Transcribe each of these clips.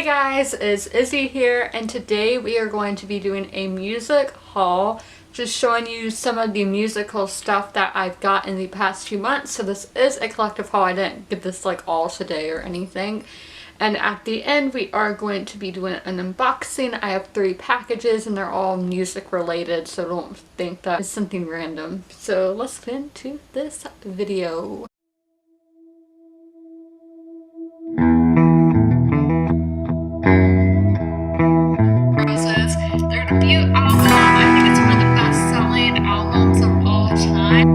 Hey guys, it's Izzy here, and today we are going to be doing a music haul, just showing you some of the musical stuff that I've got in the past few months. So this is a collective haul. I didn't get this like all today or anything. And at the end we are going to be doing an unboxing. I have 3 packages and they're all music related, so don't think that it's something random. So let's get into this video. Their debut album, I think it's one of the best-selling albums of all time.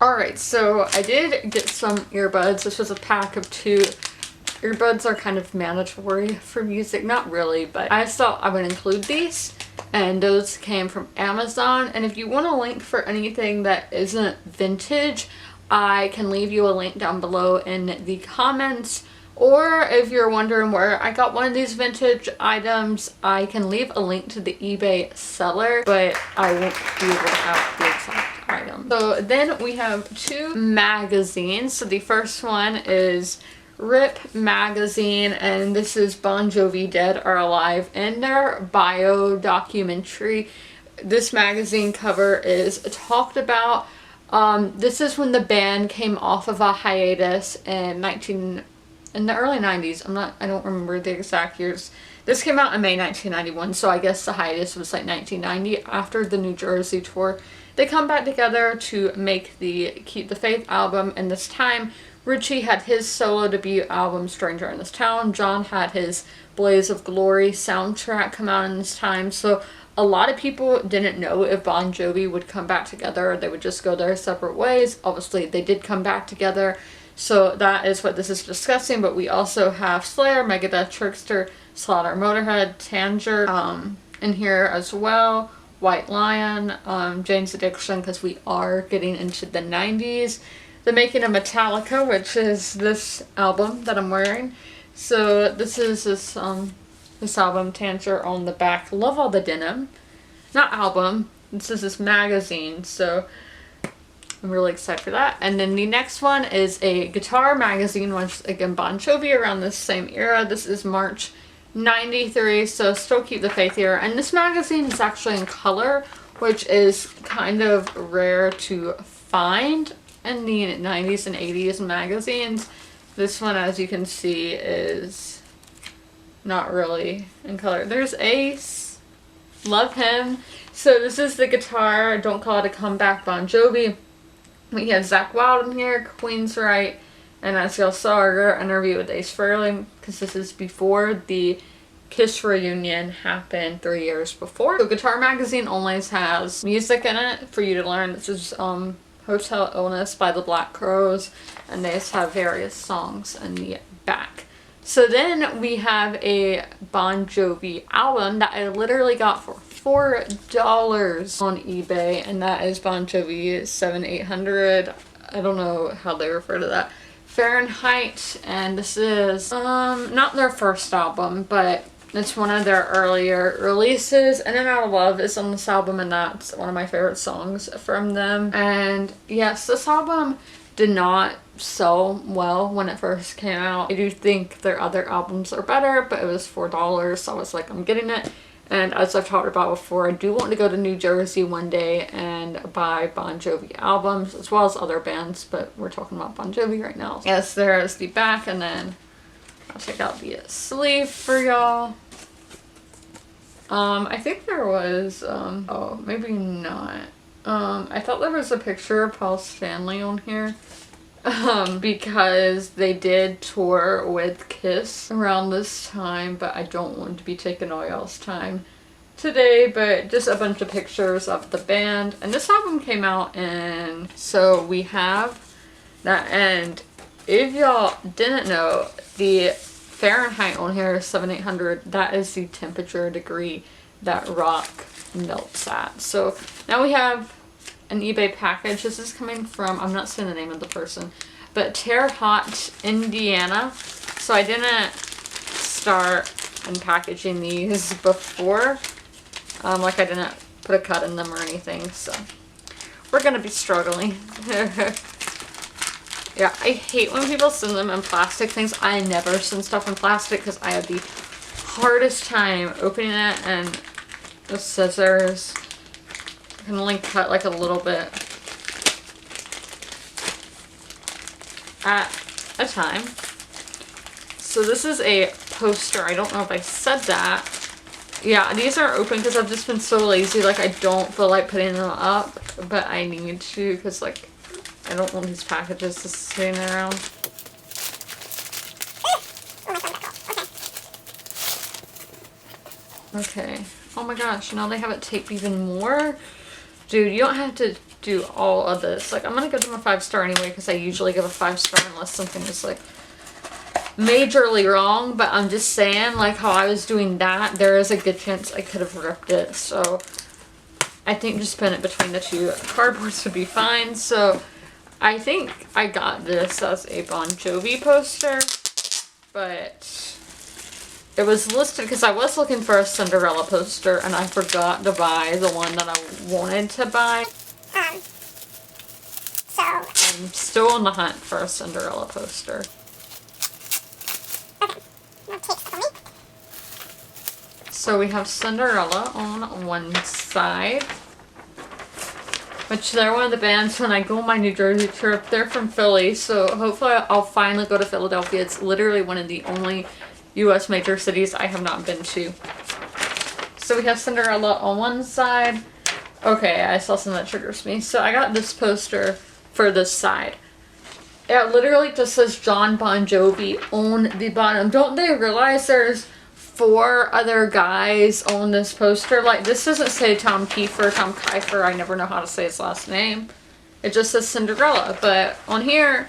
Alright, so I did get some earbuds. This was a pack of 2. Earbuds are kind of mandatory for music. Not really, but I just thought I would include these. And those came from Amazon. And if you want a link for anything that isn't vintage, I can leave you a link down below in the comments. Or if you're wondering where I got one of these vintage items, I can leave a link to the eBay seller, but I won't be able to have the exact item. So then we have 2 magazines. So the first one is RIP magazine, and this is Bon Jovi Dead or Alive in their bio documentary. This magazine cover is talked about. This is when the band came off of a hiatus in the early 90s. I don't remember the exact years. This came out in May 1991, so I guess the hiatus was like 1990 after the New Jersey tour. They come back together to make the Keep the Faith album, and this time Richie had his solo debut album Stranger in This Town. John had his Blaze of Glory soundtrack come out in this time. So a lot of people didn't know if Bon Jovi would come back together or they would just go their separate ways. Obviously they did come back together. So that is what this is discussing, but we also have Slayer, Megadeth, Trickster, Slaughter, Motorhead, Tanger in here as well, White Lion, Jane's Addiction, because we are getting into the 90s. The Making of Metallica, which is this album that I'm wearing. So this is this album, Tanger, on the back. Love all the denim. Not album, this is this magazine, so I'm really excited for that. And then the next one is a guitar magazine, which again Bon Jovi around this same era. This is March 93, so still Keep the Faith era. And this magazine is actually in color, which is kind of rare to find in the 90s and 80s magazines. This one, as you can see, is not really in color. There's Ace. Love him. So this is the guitar, Don't Call It a Comeback, Bon Jovi. We have Zakk Wylde in here, Queen's Right, and as y'all saw, our interview with Ace Frehley, because this is before the Kiss reunion happened 3 years before. So Guitar Magazine always has music in it for you to learn. This is Hotel Illness by the Black Crowes, and they just have various songs in the back. So then we have a Bon Jovi album that I literally got for $4 on eBay, and that is Bon Jovi 7800. I don't know how they refer to that. Fahrenheit, and this is not their first album, but it's one of their earlier releases. In and Out of Love is on this album, and that's one of my favorite songs from them. And yes, this album did not sell well when it first came out. I do think their other albums are better, but it was $4, so I was like, I'm getting it. And as I've talked about before, I do want to go to New Jersey one day and buy Bon Jovi albums, as well as other bands, but we're talking about Bon Jovi right now. Yes, there is the back, and then I'll check out the sleeve for y'all. I think there was, oh, maybe not. I thought there was a picture of Paul Stanley on here. Because they did tour with Kiss around this time, but I don't want to be taking all y'all's time today, but just a bunch of pictures of the band. And this album came out in, so we have that. And if y'all didn't know, the Fahrenheit on here is 7800. That is the temperature degree that rock melts at. So now we have an eBay package. This is coming from, I'm not saying the name of the person, but Terre Haute, Indiana. So I didn't start unpackaging these before. Like I didn't put a cut in them or anything, so we're gonna be struggling. Yeah, I hate when people send them in plastic things. I never send stuff in plastic because I have the hardest time opening it, and the scissors can only cut like a little bit at a time. So this is a poster. I don't know if I said that. Yeah, these aren't open because I've just been so lazy. Like, I don't feel like putting them up, but I need to because, like, I don't want these packages just sitting around. Okay. Oh my gosh, now they have it taped even more? Dude, you don't have to do all of this. Like, I'm gonna give them a 5-star anyway because I usually give a 5-star unless something is, like, majorly wrong, but I'm just saying, like, how I was doing that, there is a good chance I could have ripped it, so I think just pin it between the two cardboards would be fine. So I think I got this as a Bon Jovi poster, but it was listed because I was looking for a Cinderella poster and I forgot to buy the one that I wanted to buy. So I'm still on the hunt for a Cinderella poster. So we have Cinderella on one side, which they're one of the bands when I go on my New Jersey trip. They're from Philly, so hopefully I'll finally go to Philadelphia. It's literally one of the only U.S. major cities I have not been to. So we have Cinderella on one side. Okay, I saw something that triggers me. So I got this poster for this side. It literally just says John Bon Jovi on the bottom. Don't they realize there's 4 other guys on this poster? Like, this doesn't say Tom Kiefer, I never know how to say his last name. It just says Cinderella, but on here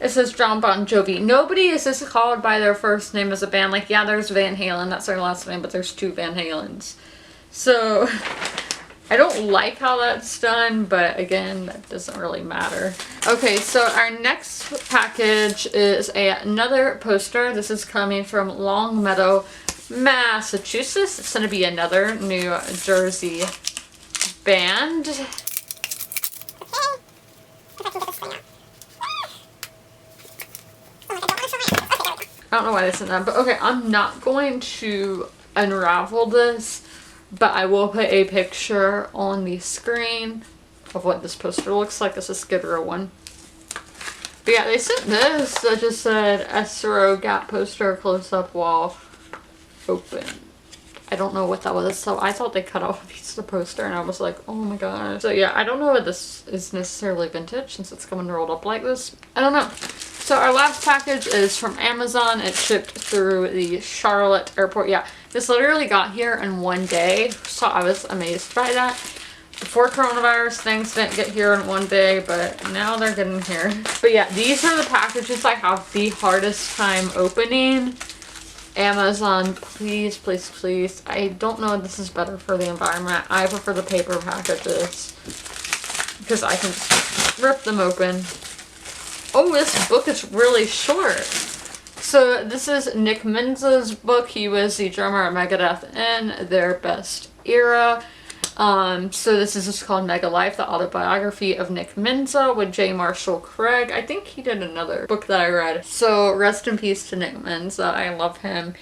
it says John Bon Jovi. Nobody is just called by their first name as a band. Like, yeah, there's Van Halen, that's their last name, but there's 2 Van Halens. So I don't like how that's done, but again, that doesn't really matter. Okay, so our next package is another poster. This is coming from Longmeadow, Massachusetts. It's going to be another New Jersey band. I don't know why this is that, but okay, I'm not going to unravel this, but I will put a picture on the screen of what this poster looks like. This is a Skid Row one. But yeah, they sent this that just said SRO Gap poster close-up wall open. I don't know what that was, so I thought they cut off a piece of the poster and I was like, oh my gosh. So yeah, I don't know if this is necessarily vintage since it's coming rolled up like this. I don't know. So our last package is from Amazon. It shipped through the Charlotte airport. Yeah, this literally got here in one day, so I was amazed by that. Before coronavirus, things didn't get here in one day, but now they're getting here. But yeah, these are the packages I have the hardest time opening. Amazon, please, please, please. I don't know if this is better for the environment. I prefer the paper packages because I can just rip them open. Oh, this book is really short. So this is Nick Menza's book. He was the drummer at Megadeth in their best era. So this is just called Mega Life, the autobiography of Nick Menza with J. Marshall Craig. I think he did another book that I read. So rest in peace to Nick Menza. I love him.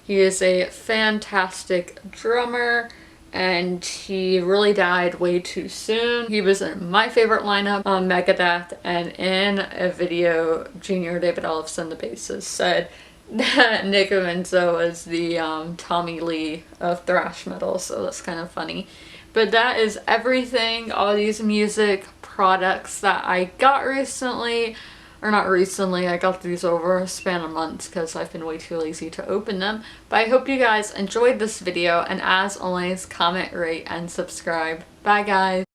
He is a fantastic drummer and he really died way too soon. He was in my favorite lineup on Megadeth, and in a video, Junior David Ellefson, the bassist, said that Nick Menza was the Tommy Lee of thrash metal, so that's kind of funny. But that is everything, all these music products that I got recently, or not recently, I got these over a span of months because I've been way too lazy to open them. But I hope you guys enjoyed this video, and as always, comment, rate, and subscribe. Bye guys!